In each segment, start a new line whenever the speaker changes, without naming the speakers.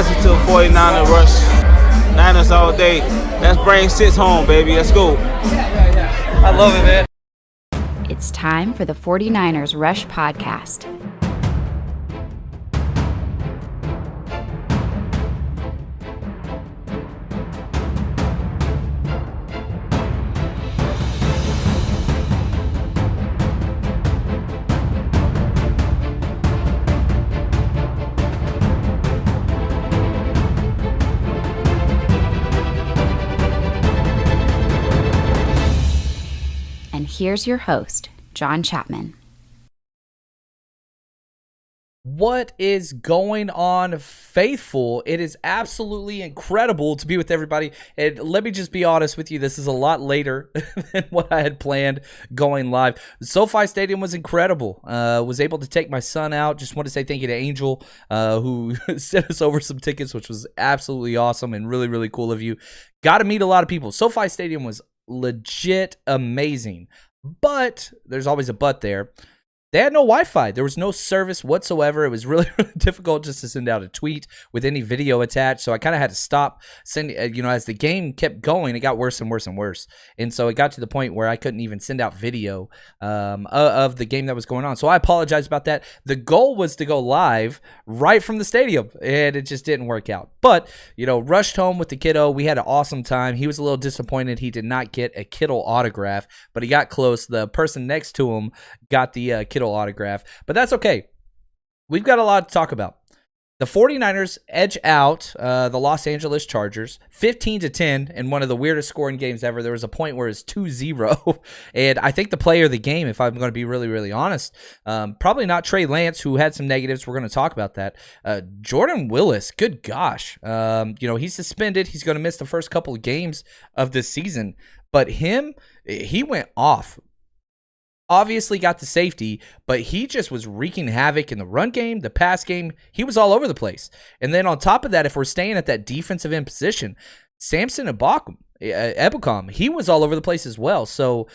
listen to 49er Rush. Niners all day. Let's bring 6 home, baby. Let's go.
I love it, man.
It's time for the 49ers Rush podcast. And here's your host, John Chapman.
What is going on, faithful? It is absolutely incredible to be with everybody. And let me just be honest with you, this is a lot later than what I had planned going live. The SoFi Stadium was incredible. Was able to take my son out. Just want to say thank you to Angel, who sent us over some tickets, which was absolutely awesome and really, really cool of you. Got to meet a lot of people. SoFi Stadium was legit amazing, but there's always a but there. They had no Wi-Fi. There was no service whatsoever. It was really, really difficult just to send out a tweet with any video attached. So I kind of had to stop sending, as the game kept going, it got worse and worse and worse. And so it got to the point where I couldn't even send out video of the game that was going on. So I apologize about that. The goal was to go live right from the stadium, and it just didn't work out. But, rushed home with the kiddo. We had an awesome time. He was a little disappointed he did not get a Kittle autograph, but he got close. The person next to him got the Kittle autograph, but that's okay. We've got a lot to talk about. The 49ers edge out the Los Angeles Chargers 15-10 in one of the weirdest scoring games ever. There was a point where it's 2-0, and I think the player of the game, if I'm going to be really, really honest, probably not Trey Lance, who had some negatives. We're going to talk about that. Jordan Willis, good gosh. He's suspended. He's going to miss the first couple of games of this season, but he went off. Obviously got the safety, but he just was wreaking havoc in the run game, the pass game. He was all over the place. And then on top of that, if we're staying at that defensive end position, Samson Ebukam, he was all over the place as well. So,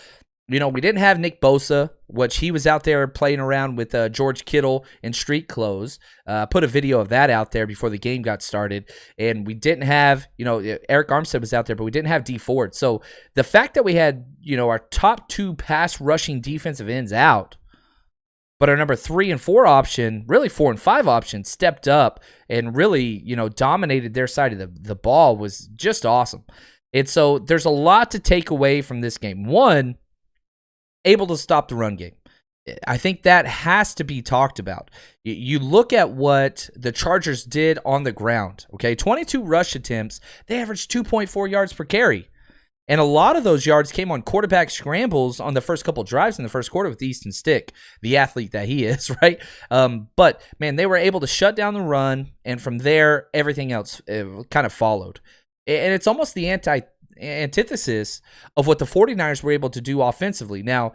we didn't have Nick Bosa, which he was out there playing around with George Kittle in street clothes. Put a video of that out there before the game got started. And we didn't have, Eric Armstead was out there, but we didn't have D Ford. So the fact that we had, our top 2 pass rushing defensive ends out, but our number 3 and 4 option, really 4 and 5 option, stepped up and really, dominated their side of the ball was just awesome. And so there's a lot to take away from this game. One, able to stop the run game. I think that has to be talked about. You look at what the Chargers did on the ground, okay? 22 rush attempts. They averaged 2.4 yards per carry. And a lot of those yards came on quarterback scrambles on the first couple drives in the first quarter with Easton Stick, the athlete that he is, right? But, man, they were able to shut down the run, and from there, everything else kind of followed. And it's almost the antithesis of what the 49ers were able to do offensively. Now,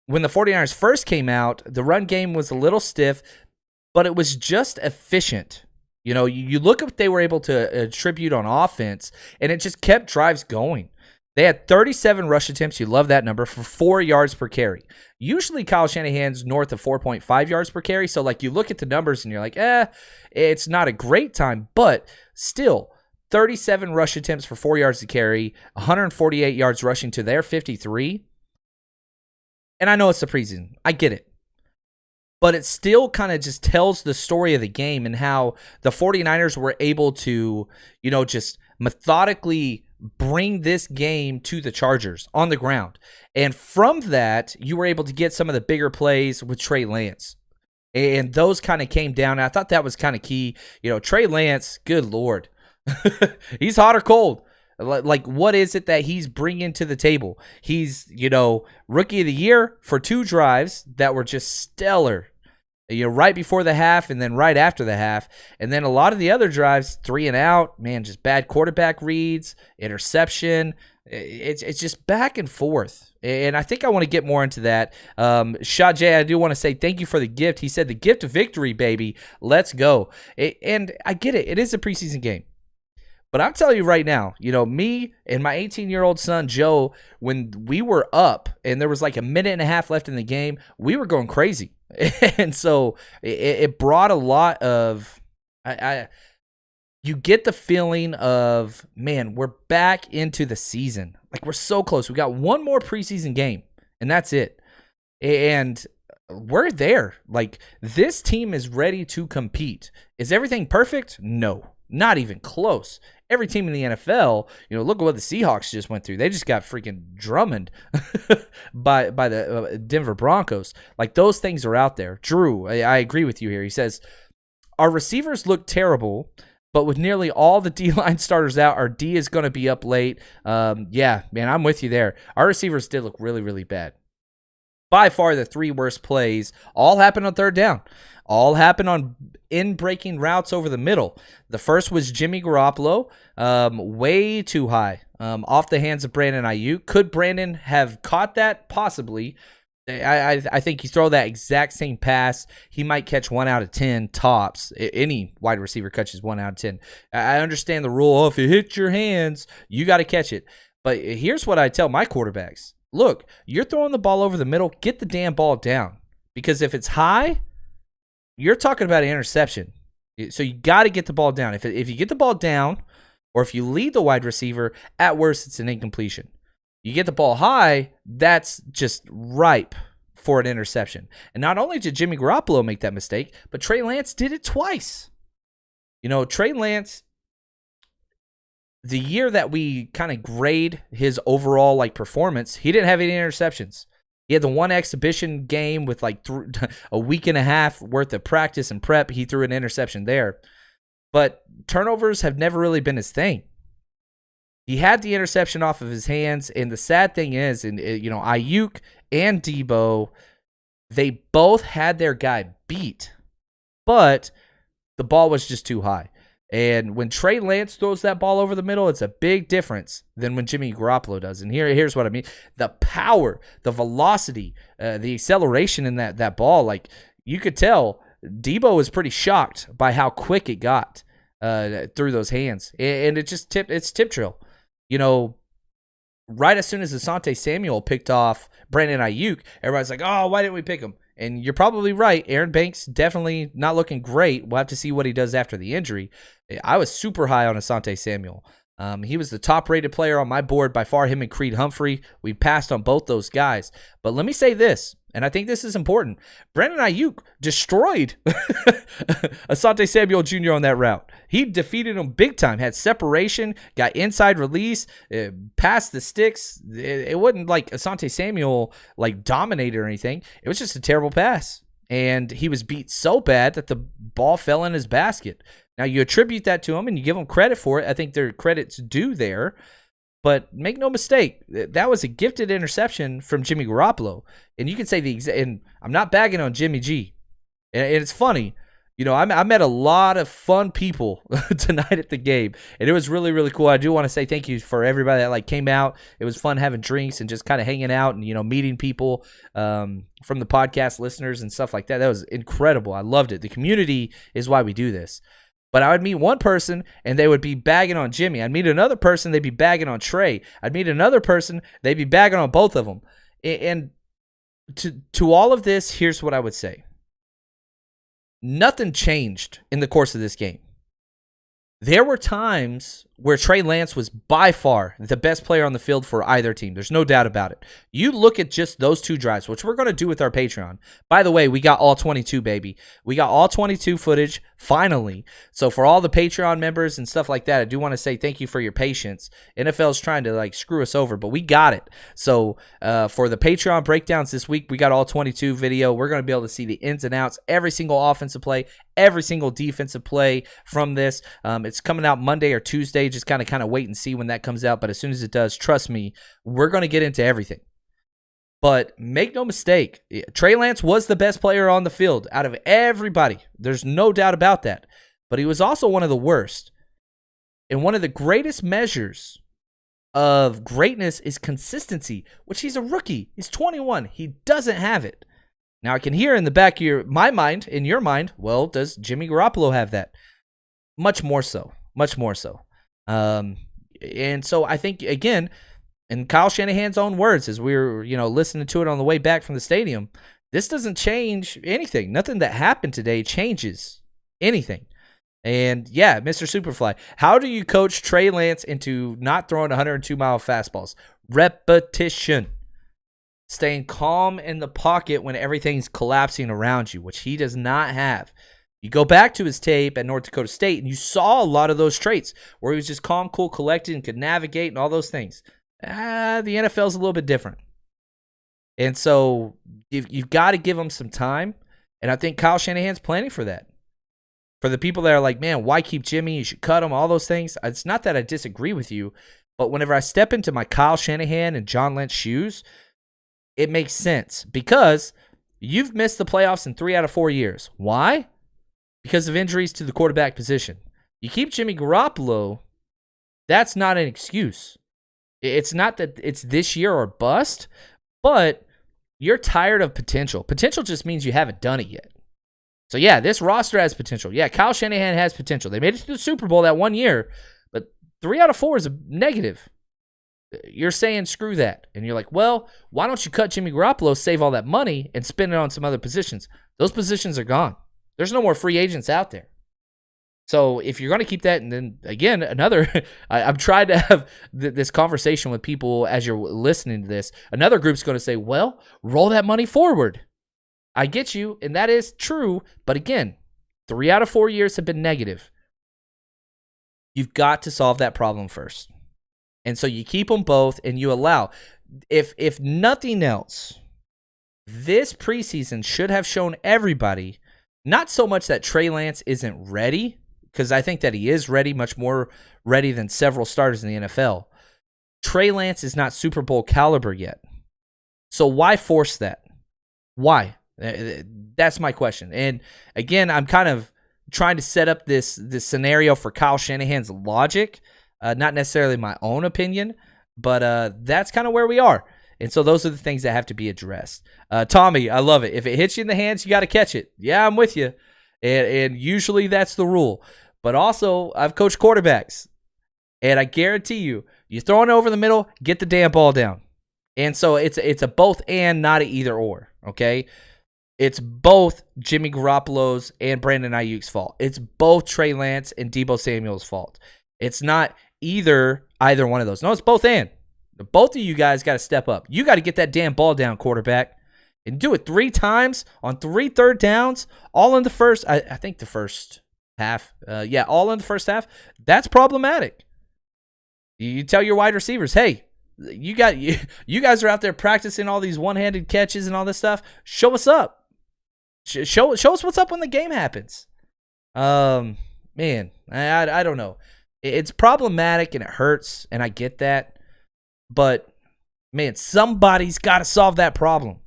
when the 49ers first came out, the run game was a little stiff, but it was just efficient. You look at what they were able to attribute on offense, and it just kept drives going. They had 37 rush attempts. You love that number, for 4 yards per carry. Usually Kyle Shanahan's north of 4.5 yards per carry. So, you look at the numbers and you're like, it's not a great time, but still, 37 rush attempts for 4 yards to carry, 148 yards rushing to their 53. And I know it's the preseason. I get it. But it still kind of just tells the story of the game and how the 49ers were able to, just methodically bring this game to the Chargers on the ground. And from that, you were able to get some of the bigger plays with Trey Lance. And those kind of came down. I thought that was kind of key. Trey Lance, good Lord. He's hot or cold. What is it that he's bringing to the table? He's, rookie of the year for 2 drives that were just stellar. Right before the half and then right after the half. And then a lot of the other drives, 3 and out, man, just bad quarterback reads, interception. It's just back and forth. And I think I want to get more into that. Shah J, I do want to say thank you for the gift. He said the gift of victory, baby. Let's go. And I get it. It is a preseason game. But I'm telling you right now, me and my 18-year-old son, Joe, when we were up and there was like a minute and a half left in the game, we were going crazy. And so it brought a lot of you get the feeling of, man, we're back into the season. Like, we're so close. We got one more preseason game, and that's it. And we're there. Like, this team is ready to compete. Is everything perfect? No, not even close. Every team in the NFL, look at what the Seahawks just went through. They just got freaking drummed by the Denver Broncos. Like, those things are out there. Drew, I agree with you here. He says, our receivers look terrible, but with nearly all the D-line starters out, our D is going to be up late. Yeah, man, I'm with you there. Our receivers did look really, really bad. By far, the 3 worst plays all happened on third down. All happened on in-breaking routes over the middle. The first was Jimmy Garoppolo, way too high, off the hands of Brandon Ayuk. Could Brandon have caught that? Possibly. I think you throw that exact same pass, he might catch 1 out of 10 tops. Any wide receiver catches 1 out of 10. I understand the rule. Oh, if it hits your hands, you got to catch it. But here's what I tell my quarterbacks. Look, you're throwing the ball over the middle. Get the damn ball down. Because if it's high, you're talking about an interception. So you got to get the ball down. If you get the ball down, or if you lead the wide receiver, at worst, it's an incompletion. You get the ball high, that's just ripe for an interception. And not only did Jimmy Garoppolo make that mistake, but Trey Lance did it twice. Trey Lance, the year that we kind of grade his overall performance, he didn't have any interceptions. He had the one exhibition game with a week and a half worth of practice and prep. He threw an interception there. But turnovers have never really been his thing. He had the interception off of his hands, and the sad thing is, Ayuk and Debo, they both had their guy beat, but the ball was just too high. And when Trey Lance throws that ball over the middle, it's a big difference than when Jimmy Garoppolo does. And here's what I mean. The power, the velocity, the acceleration in that ball, you could tell Debo was pretty shocked by how quick it got through those hands. And it's tip drill. Right as soon as Asante Samuel picked off Brandon Ayuk, everybody's like, oh, why didn't we pick him? And you're probably right. Aaron Banks definitely not looking great. We'll have to see what he does after the injury. I was super high on Asante Samuel. He was the top-rated player on my board by far, him and Creed Humphrey. We passed on both those guys. But let me say this, and I think this is important. Brandon Ayuk destroyed Asante Samuel Jr. on that route. He defeated him big time, had separation, got inside release, passed the sticks. It wasn't like Asante Samuel dominated or anything. It was just a terrible pass. And he was beat so bad that the ball fell in his basket. Now, you attribute that to him and you give him credit for it. I think their credit's due there. But make no mistake, that was a gifted interception from Jimmy Garoppolo. And you can say and I'm not bagging on Jimmy G. And it's funny. I met a lot of fun people tonight at the game, and it was really, really cool. I do want to say thank you for everybody that came out. It was fun having drinks and just kind of hanging out and meeting people from the podcast listeners and stuff like that. That was incredible. I loved it. The community is why we do this. But I would meet one person and they would be bagging on Jimmy. I'd meet another person, they'd be bagging on Trey. I'd meet another person, they'd be bagging on both of them. And to all of this, here's what I would say. Nothing changed in the course of this game. There were times where Trey Lance was by far the best player on the field for either team. There's no doubt about it. You look at just those 2 drives, which we're going to do with our Patreon. By the way, we got all 22, baby. We got all 22 footage, finally. So for all the Patreon members and stuff like that, I do want to say thank you for your patience. NFL's trying to screw us over, but we got it. So for the Patreon breakdowns this week, we got all 22 video. We're going to be able to see the ins and outs, every single offensive play, every single defensive play from this. It's coming out Monday or Tuesday. Just kind of wait and see when that comes out. But as soon as it does, trust me, we're going to get into everything. But make no mistake, Trey Lance was the best player on the field out of everybody. There's no doubt about that. But he was also one of the worst. And one of the greatest measures of greatness is consistency, which he's a rookie. He's 21. He doesn't have it. Now, I can hear in the back of my mind, in your mind, well, does Jimmy Garoppolo have that? Much more so. Much more so. And so I think, again, in Kyle Shanahan's own words, as we were, listening to it on the way back from the stadium, this doesn't change anything. Nothing that happened today changes anything. And yeah, Mr. Superfly, how do you coach Trey Lance into not throwing 102-mile fastballs? Repetition. Staying calm in the pocket when everything's collapsing around you, which he does not have. You go back to his tape at North Dakota State, and you saw a lot of those traits where he was just calm, cool, collected, and could navigate and all those things. The NFL is a little bit different. And so you've got to give him some time, and I think Kyle Shanahan's planning for that. For the people that are like, man, why keep Jimmy? You should cut him, all those things. It's not that I disagree with you, but whenever I step into my Kyle Shanahan and John Lynch shoes, it makes sense because you've missed the playoffs in 3 out of 4 years. Why? Because of injuries to the quarterback position. You keep Jimmy Garoppolo, that's not an excuse. It's not that it's this year or bust, but you're tired of potential. Potential just means you haven't done it yet. So, yeah, this roster has potential. Yeah, Kyle Shanahan has potential. They made it to the Super Bowl that 1 year, but 3 out of 4 is a negative. You're saying screw that. And you're like, well, why don't you cut Jimmy Garoppolo, save all that money, and spend it on some other positions? Those positions are gone. There's no more free agents out there. So if you're going to keep that, and then, again, I'm trying to have this conversation with people as you're listening to this. Another group's going to say, well, roll that money forward. I get you, and that is true. But again, 3 out of 4 years have been negative. You've got to solve that problem first. And so you keep them both, and you allow. If nothing else, this preseason should have shown everybody, not so much that Trey Lance isn't ready, because I think that he is ready, much more ready than several starters in the NFL. Trey Lance is not Super Bowl caliber yet. So why force that? Why? That's my question. And again, I'm kind of trying to set up this scenario for Kyle Shanahan's logic, not necessarily my own opinion, but that's kind of where we are. And so those are the things that have to be addressed. Tommy, I love it. If it hits you in the hands, you got to catch it. Yeah, I'm with you. And usually that's the rule. But also, I've coached quarterbacks. And I guarantee you, you throw it over the middle, get the damn ball down. And so it's a both and, not an either or, okay? It's both Jimmy Garoppolo's and Brandon Ayuk's fault. It's both Trey Lance and Deebo Samuel's fault. It's not either one of those. No, it's both and. Both of you guys got to step up. You got to get that damn ball down, quarterback, and do it 3 times on 3 third downs, all in the first, I think the first half. All in the first half. That's problematic. You tell your wide receivers, hey, you guys are out there practicing all these one-handed catches and all this stuff. Show us up. Show us what's up when the game happens. Man, I don't know. It's problematic and it hurts, and I get that. But, man, somebody's got to solve that problem.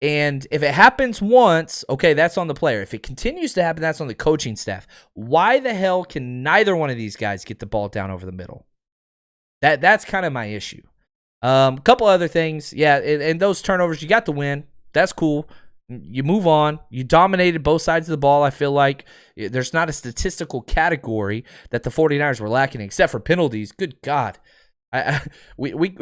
And if it happens once, okay, that's on the player. If it continues to happen, that's on the coaching staff. Why the hell can neither one of these guys get the ball down over the middle? That's kind of my issue. Couple other things. Yeah, and those turnovers, you got the win. That's cool. You move on. You dominated both sides of the ball. I feel like there's not a statistical category that the 49ers were lacking, except for penalties. Good God. We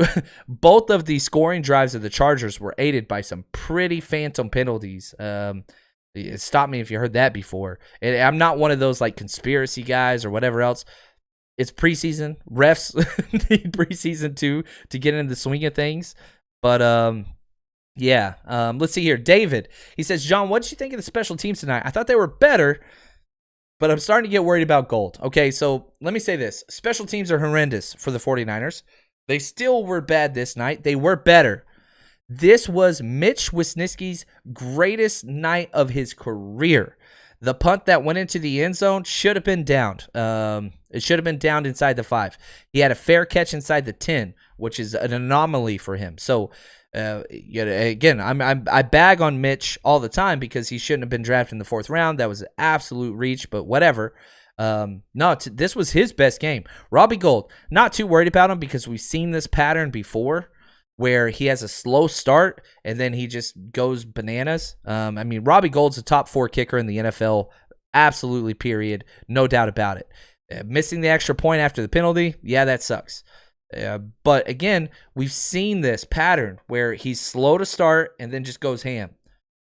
both of the scoring drives of the Chargers were aided by some pretty phantom penalties. Stop me if you heard that before. And I'm not one of those like conspiracy guys or whatever else. It's preseason. Refs need preseason too to get into the swing of things. But let's see here. David, he says, John, what did you think of the special teams tonight? I thought they were better, but I'm starting to get worried about gold. Okay, so let me say this. Special teams are horrendous for the 49ers. They still were bad this night. They were better. This was Mitch Wisniewski's greatest night of his career. The punt that went into the end zone should have been downed. It should have been downed inside the 5. He had a fair catch inside the 10, which is an anomaly for him. So, again, I bag on Mitch all the time because he shouldn't have been drafted in the 4th round. That was an absolute reach, but whatever. This was his best game. Robbie Gould, not too worried about him because we've seen this pattern before where he has a slow start and then he just goes bananas. Robbie Gould's a top 4 kicker in the NFL, absolutely, period. No doubt about it. Missing the extra point after the penalty, yeah, that sucks. But again, we've seen this pattern where he's slow to start and then just goes ham.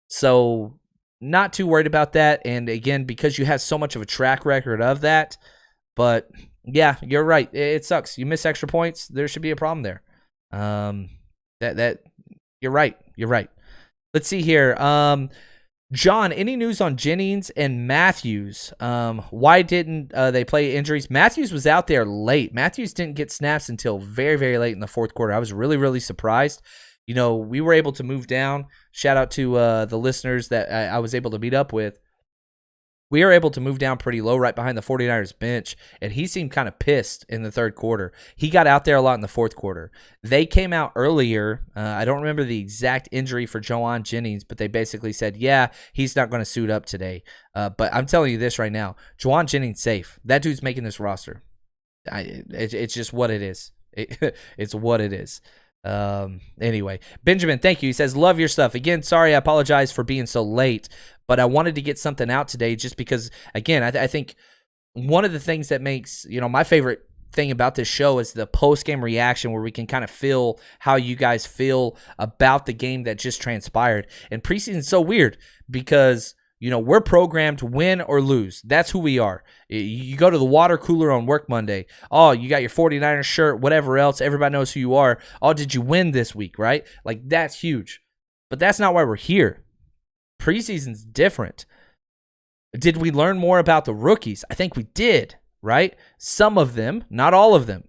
So not too worried about that. And again, because you have so much of a track record of that. But yeah, you're right. It sucks. You miss extra points. There should be a problem there. That you're right. You're right. Let's see here. John, any news on Jennings and Matthews? Why didn't they play injuries? Matthews was out there late. Matthews didn't get snaps until very, very late in the fourth quarter. I was really, really surprised. You know, we were able to move down. Shout out to the listeners that I was able to meet up with. We were able to move down pretty low right behind the 49ers bench, and he seemed kind of pissed in the third quarter. He got out there a lot in the fourth quarter. They came out earlier. I don't remember the exact injury for Jauan Jennings, but they basically said, yeah, he's not going to suit up today. But I'm telling you this right now, Jauan Jennings safe. That dude's making this roster. It's just what it is. It's what it is. Anyway, Benjamin, thank you. He says, love your stuff. Again, sorry, I apologize for being so late, but I wanted to get something out today just because, again, I think one of the things that makes, my favorite thing about this show is the post-game reaction where we can kind of feel how you guys feel about the game that just transpired. And preseason is so weird because we're programmed to win or lose. That's who we are. You go to the water cooler on work Monday. Oh, you got your 49ers shirt, whatever else. Everybody knows who you are. Oh, did you win this week, right? Like, that's huge. But that's not why we're here. Preseason's different. Did we learn more about the rookies? I think we did, right? Some of them, not all of them.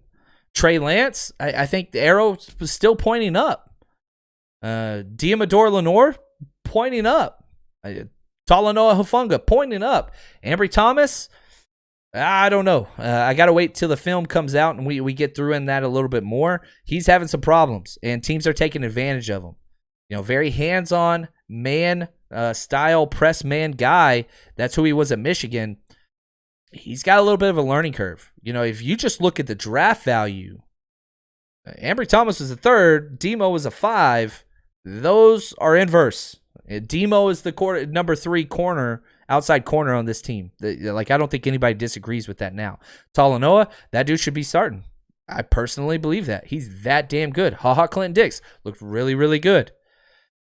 Trey Lance, I think the arrow was still pointing up. Diamador Lenore, pointing up. Talanoa Hufanga pointing up. Ambry Thomas, I don't know. I got to wait till the film comes out and we get through in that a little bit more. He's having some problems, and teams are taking advantage of him. Very hands-on, man style, press man guy. That's who he was at Michigan. He's got a little bit of a learning curve. If you just look at the draft value, Ambry Thomas was a 3rd, Demo was a 5. Those are inverse. Demo is the number 3 corner, outside corner on this team. I don't think anybody disagrees with that now. Talanoa, that dude should be starting. I personally believe that. He's that damn good. Clinton Dix looked really, really good.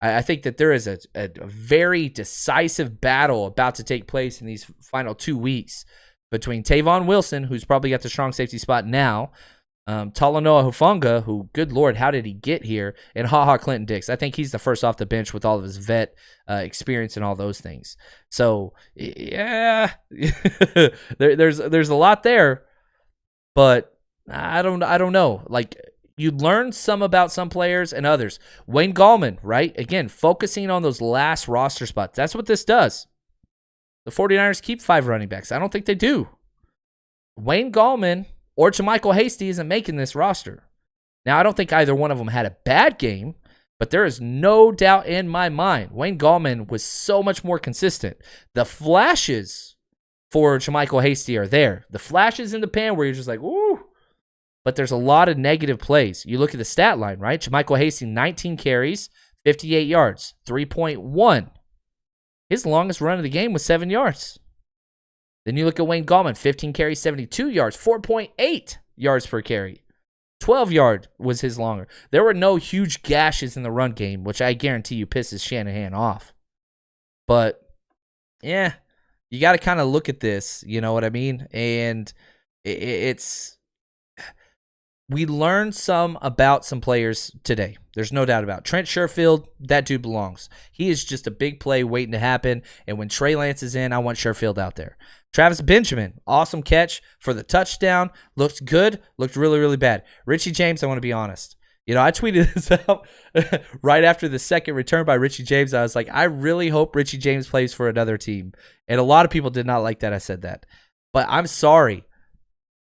I think that there is a very decisive battle about to take place in these final 2 weeks between Tavon Wilson, who's probably got the strong safety spot now, Talanoa Hufanga, who, good Lord, how did he get here? And Clinton Dix. I think he's the first off the bench with all of his vet experience and all those things. So, yeah, there's a lot there, but I don't know. Like, you learn some about some players and others. Wayne Gallman, right? Again, focusing on those last roster spots. That's what this does. The 49ers keep 5 running backs. I don't think they do. Wayne Gallman or Jermichael Hasty isn't making this roster. Now, I don't think either one of them had a bad game, but there is no doubt in my mind Wayne Gallman was so much more consistent. The flashes for Jermichael Hasty are there. The flashes in the pan where you're just like, ooh. But there's a lot of negative plays. You look at the stat line, right? Jermichael Hasty, 19 carries, 58 yards, 3.1. His longest run of the game was 7 yards. Then you look at Wayne Gallman, 15 carries, 72 yards, 4.8 yards per carry. 12 yard was his longer. There were no huge gashes in the run game, which I guarantee you pisses Shanahan off. But, yeah, you got to kind of look at this, you know what I mean? And it's... We learned some about some players today. There's no doubt about it. Trent Sherfield, that dude belongs. He is just a big play waiting to happen. And when Trey Lance is in, I want Sherfield out there. Travis Benjamin, awesome catch for the touchdown. Looked good. Looked really, really bad. Richie James, I want to be honest. I tweeted this out right after the second return by Richie James. I was like, I really hope Richie James plays for another team. And a lot of people did not like that I said that. But I'm sorry.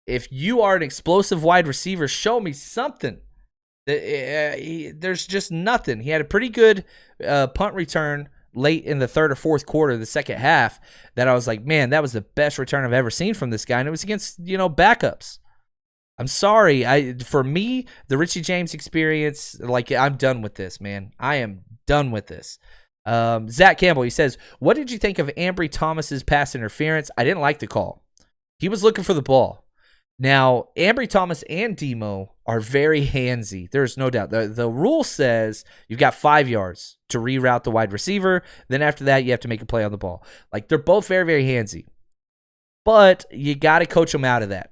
If you are an explosive wide receiver, show me something. There's just nothing. He had a pretty good punt return late in the third or fourth quarter, the second half, that I was like, man, that was the best return I've ever seen from this guy. And it was against, backups. I'm sorry. For me, the Richie James experience, I'm done with this, man. I am done with this. Zach Campbell, he says, what did you think of Ambry Thomas's pass interference? I didn't like the call. He was looking for the ball. Now, Ambry Thomas and Demo are very handsy. There's no doubt. The rule says you've got 5 yards to reroute the wide receiver. Then after that, you have to make a play on the ball. Like, they're both very, very handsy. But you got to coach them out of that.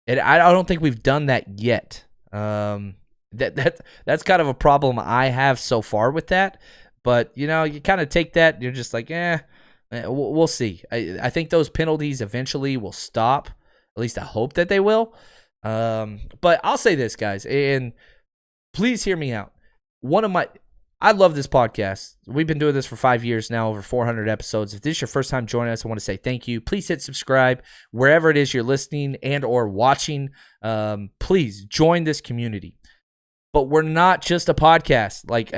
And I don't think we've done that yet. That's kind of a problem I have so far with that. But, you kind of take that. You're just like, we'll see. I think those penalties eventually will stop. At least I hope that they will. But I'll say this, guys, and please hear me out. I love this podcast. We've been doing this for 5 years now, over 400 episodes. If this is your first time joining us, I want to say thank you. Please hit subscribe wherever it is you're listening and or watching. Please join this community. But we're not just a podcast. Like,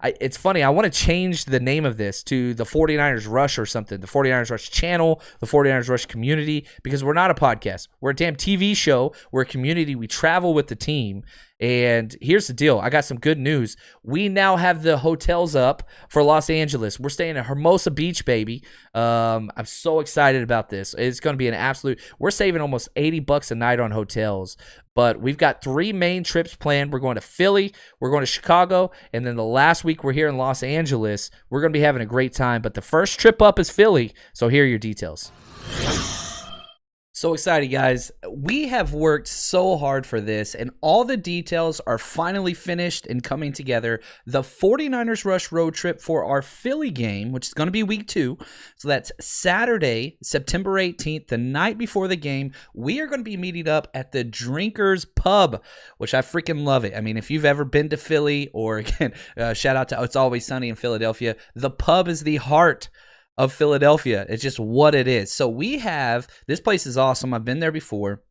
it's funny. I want to change the name of this to the 49ers Rush or something. The 49ers Rush channel, the 49ers Rush community, because we're not a podcast. We're a damn TV show. We're a community. We travel with the team. And here's the deal. I got some good news. We now have the hotels up for Los Angeles. We're staying at Hermosa Beach, baby. I'm so excited about this. It's going to be an absolute... We're saving almost $80 a night on hotels. But we've got 3 main trips planned. We're going to Philly, we're going to Chicago, and then the last week we're here in Los Angeles. We're going to be having a great time. But the first trip up is Philly, so here are your details. So excited, guys. We have worked so hard for this, and all the details are finally finished and coming together. The 49ers Rush road trip for our Philly game, which is going to be week 2. So that's Saturday, September 18th, the night before the game. We are going to be meeting up at the Drinkers Pub, which I freaking love it. I mean, if you've ever been to Philly, or again, shout out to It's Always Sunny in Philadelphia, the pub is the heart of Philadelphia. It's just what it is. So this place is awesome. I've been there before.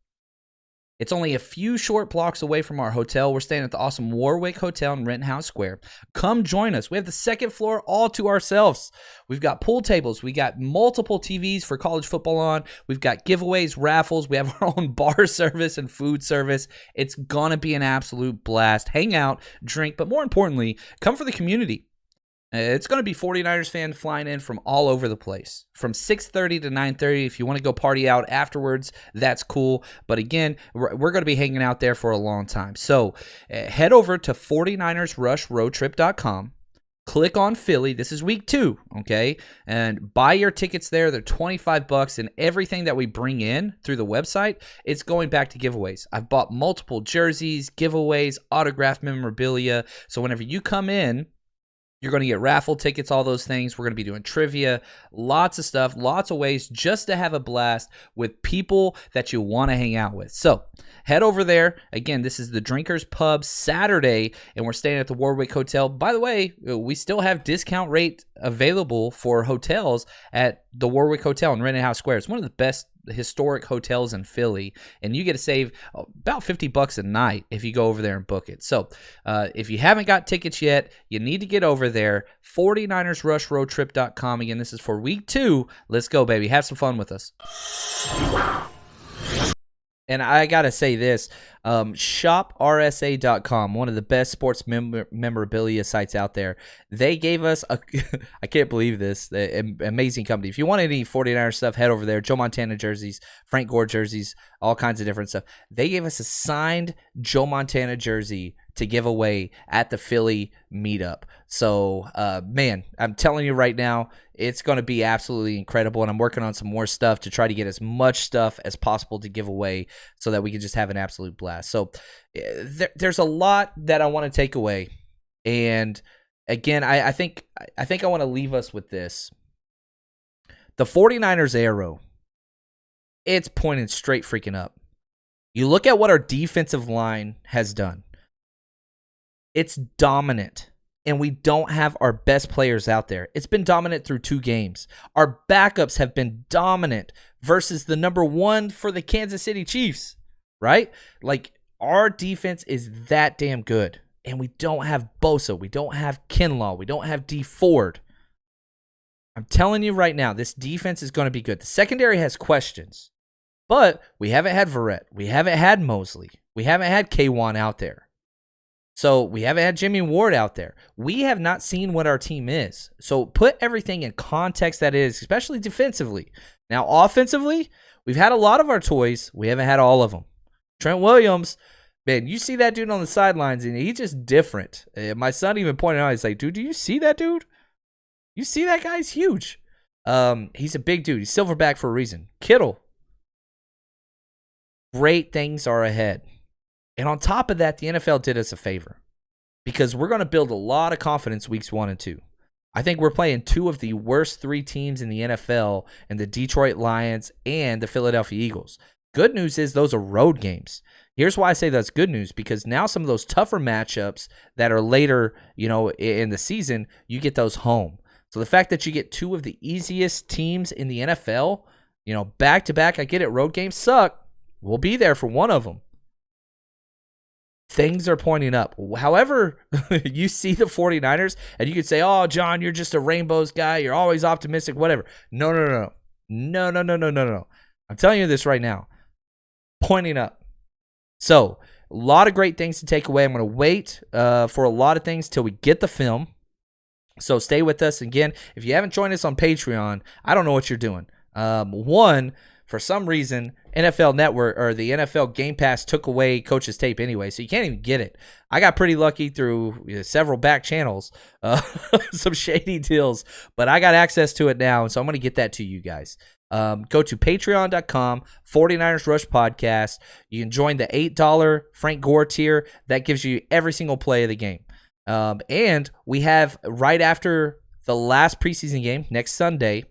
It's only a few short blocks away from our hotel. We're staying at the awesome Warwick Hotel in Rittenhouse Square. Come join us. We have the second floor all to ourselves. We've got pool tables. We got multiple TVs for college football on. We've got giveaways, raffles. We have our own bar service and food service. It's going to be an absolute blast. Hang out, drink, but more importantly, come for the community. It's going to be 49ers fans flying in from all over the place, from 6:30 to 9:30. If you want to go party out afterwards, that's cool. But again, we're going to be hanging out there for a long time. So head over to 49ersrushroadtrip.com. Click on Philly. This is week 2, okay? And buy your tickets there. They're $25, and everything that we bring in through the website, it's going back to giveaways. I've bought multiple jerseys, giveaways, autographed memorabilia. So whenever you come in, you're going to get raffle tickets, all those things. We're going to be doing trivia, lots of stuff, lots of ways just to have a blast with people that you want to hang out with. So head over there. Again, this is the Drinkers Pub Saturday, and we're staying at the Warwick Hotel. By the way, we still have discount rate available for hotels at the Warwick Hotel in Rittenhouse Square. It's one of the best historic hotels in Philly, and you get to save about $50 a night if you go over there and book it. So if you haven't got tickets yet, you need to get over there. 49ersrushroadtrip.com. Again, this is for week 2. Let's go, baby. Have some fun with us. And I got to say this, shoprsa.com, one of the best sports memorabilia sites out there. They gave us I can't believe this, amazing company. If you want any 49er stuff, head over there. Joe Montana jerseys, Frank Gore jerseys, all kinds of different stuff. They gave us a signed Joe Montana jersey to give away at the Philly meetup. So, man, I'm telling you right now, it's going to be absolutely incredible, and I'm working on some more stuff to try to get as much stuff as possible to give away so that we can just have an absolute blast. So there's a lot that I want to take away, and again, I think I want to leave us with this. The 49ers arrow, it's pointing straight freaking up. You look at what our defensive line has done. It's dominant, and we don't have our best players out there. It's been dominant through 2 games. Our backups have been dominant versus the number 1 for the Kansas City Chiefs, right? Like, our defense is that damn good, and we don't have Bosa. We don't have Kinlaw. We don't have D Ford. I'm telling you right now, this defense is going to be good. The secondary has questions, but we haven't had Verrett. We haven't had Mosley. We haven't had K1 out there. So we haven't had Jimmy Ward out there. We have not seen what our team is. So put everything in context that is, especially defensively. Now, offensively, we've had a lot of our toys. We haven't had all of them. Trent Williams, man, you see that dude on the sidelines, and he's just different. My son even pointed out, he's like, dude, do you see that dude? You see that guy? He's huge. He's a big dude. He's silverback for a reason. Kittle, great things are ahead. And on top of that, the NFL did us a favor because we're going to build a lot of confidence weeks 1 and 2. I think we're playing 2 of the worst 3 teams in the NFL, and the Detroit Lions and the Philadelphia Eagles. Good news is those are road games. Here's why I say that's good news, because now some of those tougher matchups that are later, in the season, you get those home. So the fact that you get 2 of the easiest teams in the NFL, back to back, I get it, road games suck. We'll be there for one of them. Things are pointing up. However, you see the 49ers, and you could say, oh, John, you're just a rainbows guy. You're always optimistic, whatever. No. I'm telling you this right now. Pointing up. So, a lot of great things to take away. I'm going to wait for a lot of things till we get the film. So, stay with us. Again, if you haven't joined us on Patreon, I don't know what you're doing. One, for some reason, NFL Network or the NFL Game Pass took away Coach's Tape anyway, so you can't even get it. I got pretty lucky through several back channels, some shady deals, but I got access to it now, and so I'm going to get that to you guys. Go to patreon.com, 49ers Rush Podcast. You can join the $8 Frank Gore tier. That gives you every single play of the game. And we have, right after the last preseason game, next Sunday,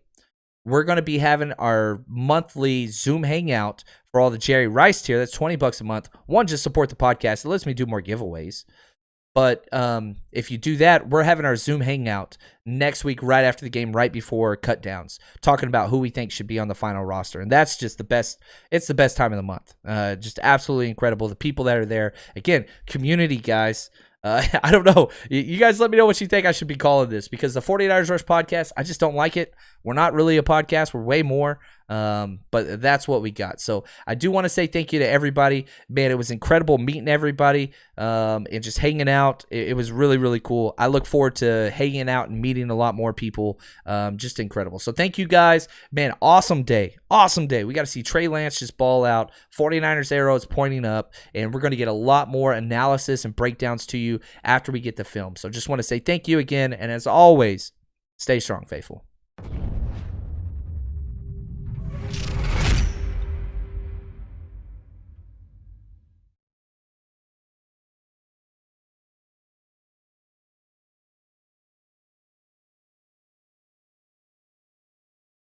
we're going to be having our monthly Zoom hangout for all the Jerry Rice tier. That's $20 a month. One, just support the podcast. It lets me do more giveaways. But if you do that, we're having our Zoom hangout next week right after the game, right before cut downs, talking about who we think should be on the final roster. And that's just the best. It's the best time of the month. Just absolutely incredible. The people that are there. Again, community, guys. I don't know. You guys let me know what you think I should be calling this, because the 49ers Rush Podcast, I just don't like it. We're not really a podcast. We're way more. But that's what we got. So I do want to say thank you to everybody. Man, it was incredible meeting everybody and just hanging out. It was really, really cool. I look forward to hanging out and meeting a lot more people. Just incredible. So thank you guys. Man, awesome day. Awesome day. We got to see Trey Lance just ball out. 49ers arrow is pointing up, and we're going to get a lot more analysis and breakdowns to you after we get the film. So just want to say thank you again. And as always, stay strong, faithful.